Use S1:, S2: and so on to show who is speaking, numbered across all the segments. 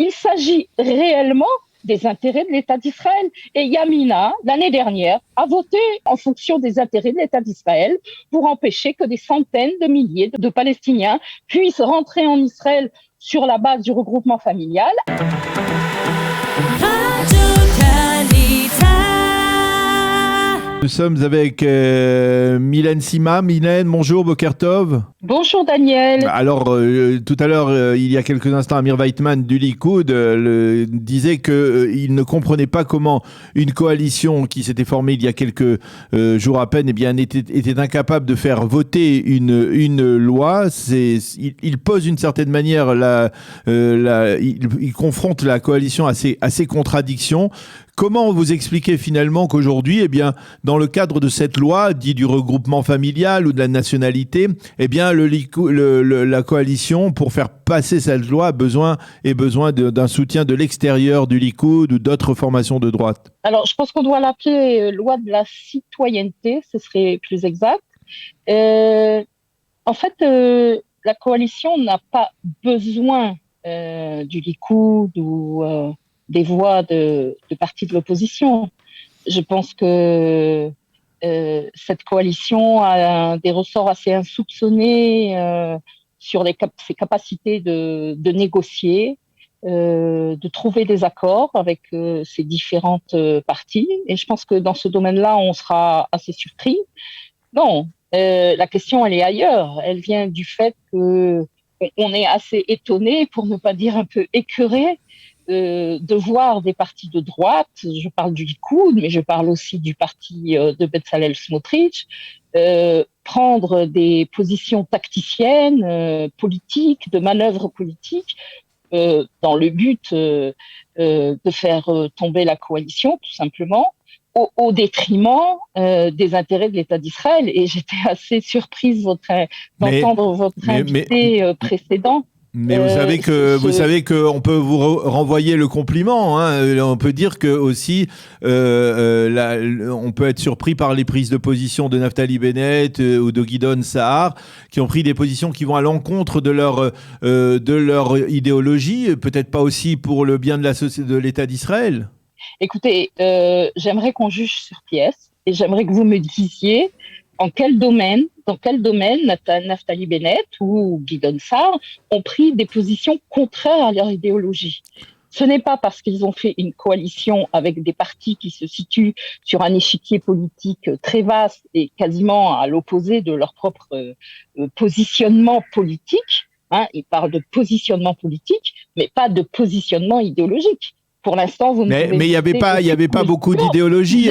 S1: Il s'agit réellement des intérêts de l'État d'Israël. Et Yamina, l'année dernière, a voté en fonction des intérêts de l'État d'Israël pour empêcher que des centaines de milliers de Palestiniens puissent rentrer en Israël sur la base du regroupement familial.
S2: Nous sommes avec Mylène Sima. Mylène, bonjour, Boker Tov.
S1: Bonjour Daniel.
S2: Alors, tout à l'heure, il y a quelques instants, Amir Weitman du Likoud disait qu'il ne comprenait pas comment une coalition qui s'était formée il y a quelques jours à peine était incapable de faire voter une loi. Il pose d'une certaine manière, il confronte la coalition à ses contradictions. Comment vous expliquez finalement qu'aujourd'hui, dans le cadre de cette loi, dit du regroupement familial ou de la nationalité, la coalition, pour faire passer cette loi, a besoin d'un soutien de l'extérieur du Likoud ou d'autres formations de droite?
S1: Alors, je pense qu'on doit l'appeler loi de la citoyenneté, ce serait plus exact. En fait, la coalition n'a pas besoin du Likoud ou des voix de partis de l'opposition. Je pense que cette coalition a des ressorts assez insoupçonnés sur ses capacités de négocier, de trouver des accords avec ces différentes parties. Et je pense que dans ce domaine-là, on sera assez surpris. Non, la question, elle est ailleurs. Elle vient du fait qu'on est assez étonné, pour ne pas dire un peu écœuré, de voir des partis de droite, je parle du Likoud, mais je parle aussi du parti de Bezalel Smotrich, prendre des positions tacticiennes, politiques, de manœuvres politiques, dans le but de faire tomber la coalition, tout simplement, au détriment des intérêts de l'État d'Israël. Et j'étais assez surprise d'entendre votre invité précédent.
S2: Mais vous savez qu'on peut vous renvoyer le compliment, hein. On peut dire que aussi on peut être surpris par les prises de position de Naftali Bennett ou de Gideon Sa'ar, qui ont pris des positions qui vont à l'encontre de leur idéologie, peut-être pas aussi pour le bien de l'État d'Israël.
S1: Écoutez, j'aimerais qu'on juge sur pièce et j'aimerais que vous me disiez dans quel domaine Naftali Bennett ou Gideon Sa'ar ont pris des positions contraires à leur idéologie. Ce n'est pas parce qu'ils ont fait une coalition avec des partis qui se situent sur un échiquier politique très vaste et quasiment à l'opposé de leur propre positionnement politique. Ils parlent de positionnement politique, mais pas de positionnement idéologique. Pour l'instant, vous
S2: mais il n'y avait pas beaucoup d'idéologie,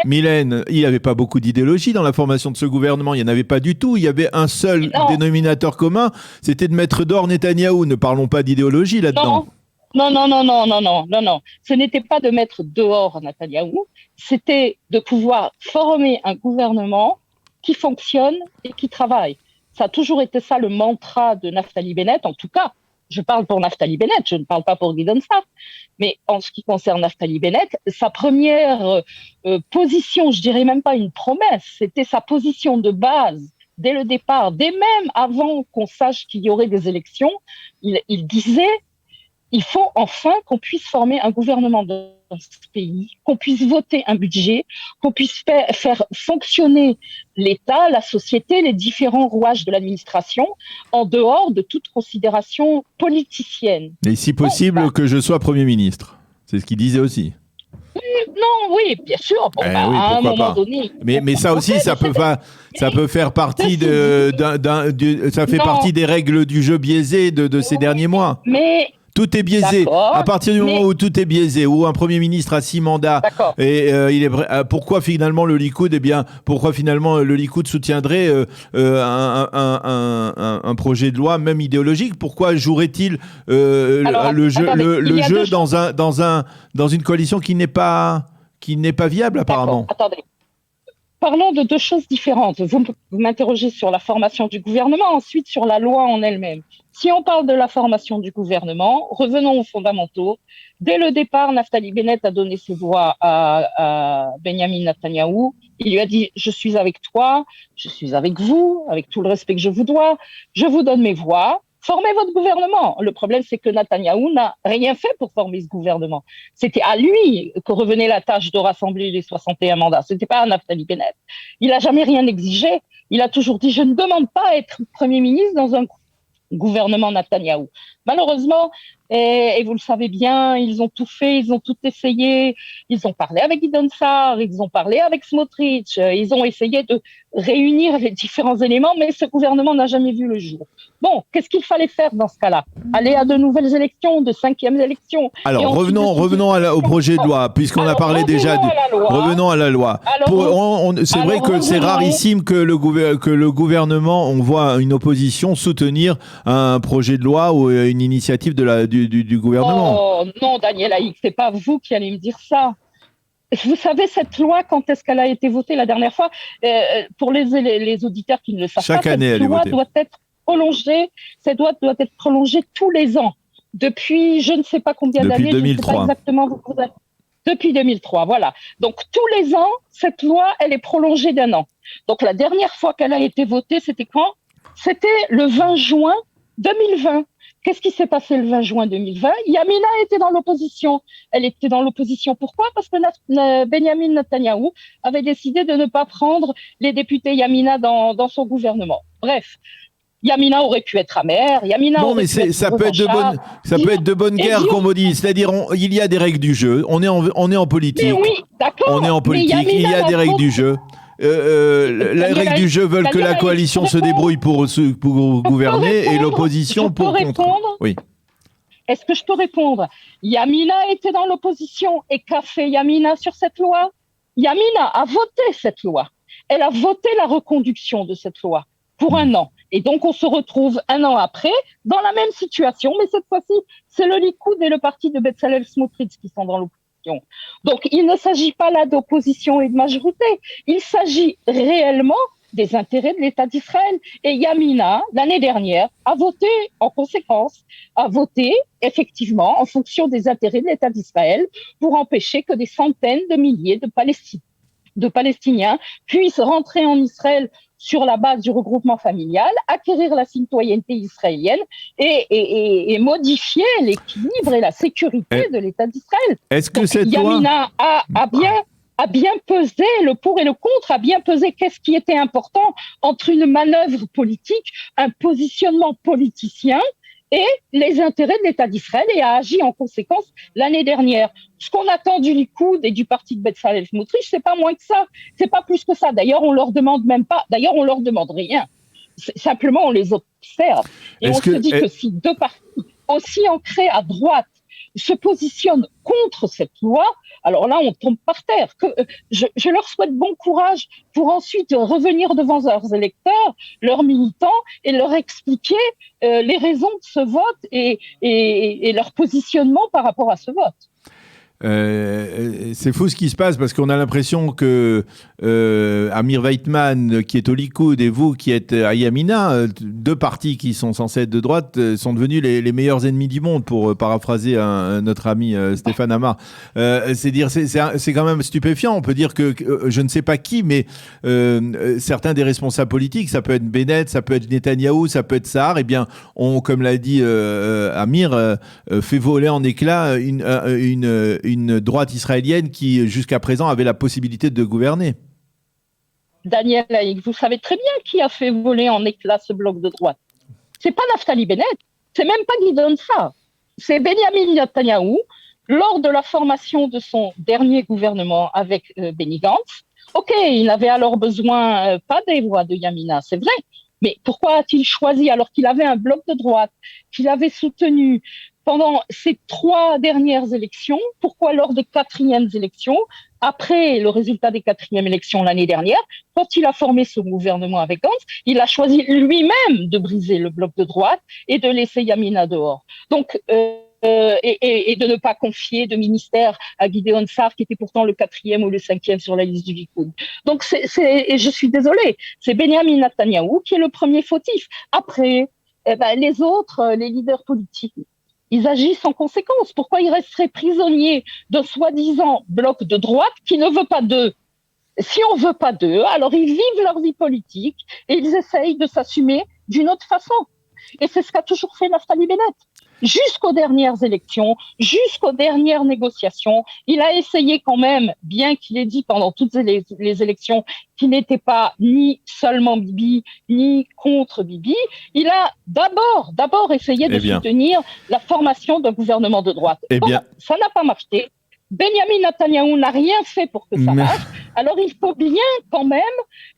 S2: Mylène. Il n'y avait pas beaucoup d'idéologie dans la formation de ce gouvernement. Il n'y en avait pas du tout. Il y avait un seul dénominateur commun, c'était de mettre dehors Netanyahou. Ne parlons pas d'idéologie là-dedans.
S1: Non. Ce n'était pas de mettre dehors Netanyahou, c'était de pouvoir former un gouvernement qui fonctionne et qui travaille. Ça a toujours été ça le mantra de Naftali Bennett, en tout cas. Je parle pour Naftali Bennett, je ne parle pas pour Gideon Sa'ar. Mais en ce qui concerne Naftali Bennett, sa première position, je dirais même pas une promesse, c'était sa position de base dès le départ, dès même avant qu'on sache qu'il y aurait des élections. Il disait, il faut enfin qu'on puisse former un gouvernement dans ce pays, qu'on puisse voter un budget, qu'on puisse faire fonctionner l'État, la société, les différents rouages de l'administration, en dehors de toute considération politicienne.
S2: Et si possible, que je sois Premier ministre. C'est ce qu'il disait aussi.
S1: Oui, bien sûr. À un moment donné.
S2: Mais ça aussi, ça peut faire partie ça fait partie des règles du jeu biaisé de ces derniers mois.
S1: Mais
S2: tout est biaisé. À partir du moment où tout est biaisé, où un Premier ministre a 6 mandats, et pourquoi finalement le Likoud, soutiendrait un projet de loi, même idéologique? Pourquoi jouerait-il le jeu dans une coalition qui n'est pas viable apparemment?
S1: Attendez. Parlons de deux choses différentes. Vous m'interrogez sur la formation du gouvernement, ensuite sur la loi en elle-même. Si on parle de la formation du gouvernement, revenons aux fondamentaux. Dès le départ, Naftali Bennett a donné ses voix à Benyamin Netanyahou. Il lui a dit « Je suis avec toi, je suis avec vous, avec tout le respect que je vous dois. Je vous donne mes voix. formez votre gouvernement. Le problème, c'est que Netanyahou n'a rien fait pour former ce gouvernement. C'était à lui que revenait la tâche de rassembler les 61 mandats. C'était pas à Naftali Bennett. Il n'a jamais rien exigé. Il a toujours dit, je ne demande pas à être Premier ministre dans un gouvernement Netanyahou. Malheureusement, et vous le savez bien, ils ont tout fait, ils ont tout essayé. Ils ont parlé avec Gideon Sa'ar, ils ont parlé avec Smotrich, ils ont essayé de réunir les différents éléments, mais ce gouvernement n'a jamais vu le jour. Bon, qu'est-ce qu'il fallait faire dans ce cas-là? Aller à de nouvelles élections, de 5e élections.
S2: Alors, revenons au projet de loi, puisqu'on a parlé déjà revenons à la loi. C'est vrai que c'est rarissime que le gouvernement, on voit une opposition soutenir un projet de loi ou une initiative du gouvernement.
S1: Oh non, Daniel Haïk, c'est pas vous qui allez me dire ça. Vous savez, cette loi, quand est-ce qu'elle a été votée la dernière fois? Pour les auditeurs qui ne le savent
S2: Chaque
S1: pas,
S2: année,
S1: cette loi doit être prolongée. Cette loi doit être prolongée tous les ans. Depuis je ne sais pas combien d'années.
S2: Depuis 2003.
S1: Je ne sais pas exactement. Depuis 2003, voilà. Donc tous les ans, cette loi, elle est prolongée d'un an. Donc la dernière fois qu'elle a été votée, c'était quand? C'était le 20 juin 2020. Qu'est-ce qui s'est passé le 20 juin 2020? Yamina était dans l'opposition. Elle était dans l'opposition. Pourquoi? Parce que Benyamin Netanyahou avait décidé de ne pas prendre les députés Yamina dans son gouvernement. Bref, Yamina aurait pu être amère.
S2: Non, mais ça peut être de bonne guerre, comme on dit. C'est-à-dire, il y a des règles du jeu. On est en politique.
S1: Mais oui, d'accord.
S2: On est en politique. Il y a des règles du jeu. Les règles du jeu veulent que la coalition se débrouille pour gouverner et l'opposition pour contre. Oui.
S1: Est-ce que je peux répondre? Yamina était dans l'opposition et qu'a fait Yamina sur cette loi? Yamina a voté cette loi. Elle a voté la reconduction de cette loi pour un an. Et donc, on se retrouve un an après dans la même situation, mais cette fois-ci, c'est le Likoud et le parti de Bezalel Smotrich qui sont dans l'opposition. Donc, il ne s'agit pas là d'opposition et de majorité. Il s'agit réellement des intérêts de l'État d'Israël. Et Yamina, l'année dernière, a voté en conséquence, a voté effectivement en fonction des intérêts de l'État d'Israël pour empêcher que des centaines de milliers de Palestiniens puissent rentrer en Israël sur la base du regroupement familial, acquérir la citoyenneté israélienne et modifier l'équilibre et la sécurité de l'État d'Israël.
S2: Est-ce que cette
S1: Yamina a bien pesé, le pour et le contre, a bien pesé qu'est-ce qui était important entre une manœuvre politique, un positionnement politicien et les intérêts de l'État d'Israël et a agi en conséquence l'année dernière. Ce qu'on attend du Likoud et du parti de Bezalel Smotrich, c'est pas moins que ça, c'est pas plus que ça. D'ailleurs, on leur demande même pas, d'ailleurs, on leur demande rien. Simplement, on les observe. Et se dit que si deux partis aussi ancrés à droite se positionnent contre cette loi, alors là, on tombe par terre. Je leur souhaite bon courage pour ensuite revenir devant leurs électeurs, leurs militants, et leur expliquer les raisons de ce vote et leur positionnement par rapport à ce vote.
S2: C'est fou ce qui se passe parce qu'on a l'impression que Amir Weitman qui est au Likoud et vous qui êtes à Yamina, deux partis qui sont censés être de droite, sont devenus les meilleurs ennemis du monde, pour paraphraser notre ami Stéphane Amar. C'est quand même stupéfiant. On peut dire que je ne sais pas qui, mais certains des responsables politiques, ça peut être Bennett, ça peut être Netanyahou, ça peut être Sa'ar, eh bien, comme l'a dit Amir, fait voler en éclats une droite israélienne qui, jusqu'à présent, avait la possibilité de gouverner.
S1: Daniel Haïk, vous savez très bien qui a fait voler en éclats ce bloc de droite. C'est pas Naftali Bennett, c'est même pas Gideon Sa'ar, c'est Benyamin Netanyahou, lors de la formation de son dernier gouvernement avec Benny Gantz. Ok, il avait alors besoin pas des voix de Yamina, c'est vrai, mais pourquoi a-t-il choisi, alors qu'il avait un bloc de droite, qu'il avait soutenu pendant ces 3 dernières élections, pourquoi lors des 4e élections, après le résultat des 4e élections l'année dernière, quand il a formé son gouvernement avec Gantz, il a choisi lui-même de briser le bloc de droite et de laisser Yamina dehors. Donc, et de ne pas confier de ministère à Gideon Sa'ar, qui était pourtant le 4e ou le 5e sur la liste du Likoud. Donc, et je suis désolée, c'est Benyamin Netanyahou qui est le premier fautif. Après, les autres, les leaders politiques, ils agissent en conséquence. Pourquoi ils resteraient prisonniers d'un soi-disant bloc de droite qui ne veut pas d'eux? Si on ne veut pas d'eux, alors ils vivent leur vie politique et ils essayent de s'assumer d'une autre façon. Et c'est ce qu'a toujours fait Naftali Bennett. Jusqu'aux dernières élections, jusqu'aux dernières négociations, il a essayé quand même, bien qu'il ait dit pendant toutes les élections qu'il n'était pas ni seulement Bibi, ni contre Bibi, il a d'abord essayé de soutenir la formation d'un gouvernement de droite. Ça n'a pas marché. Benjamin Netanyahou n'a rien fait pour que ça marche. Alors il faut bien quand même,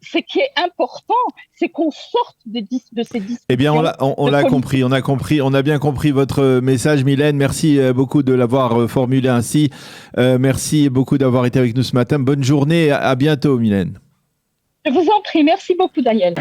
S1: ce qui est important, c'est qu'on sorte de ces discussions.
S2: Eh bien, on l'a compris, on a bien compris votre message, Mylène. Merci beaucoup de l'avoir formulé ainsi. Merci beaucoup d'avoir été avec nous ce matin. Bonne journée, à bientôt, Mylène.
S1: Je vous en prie, merci beaucoup, Daniel.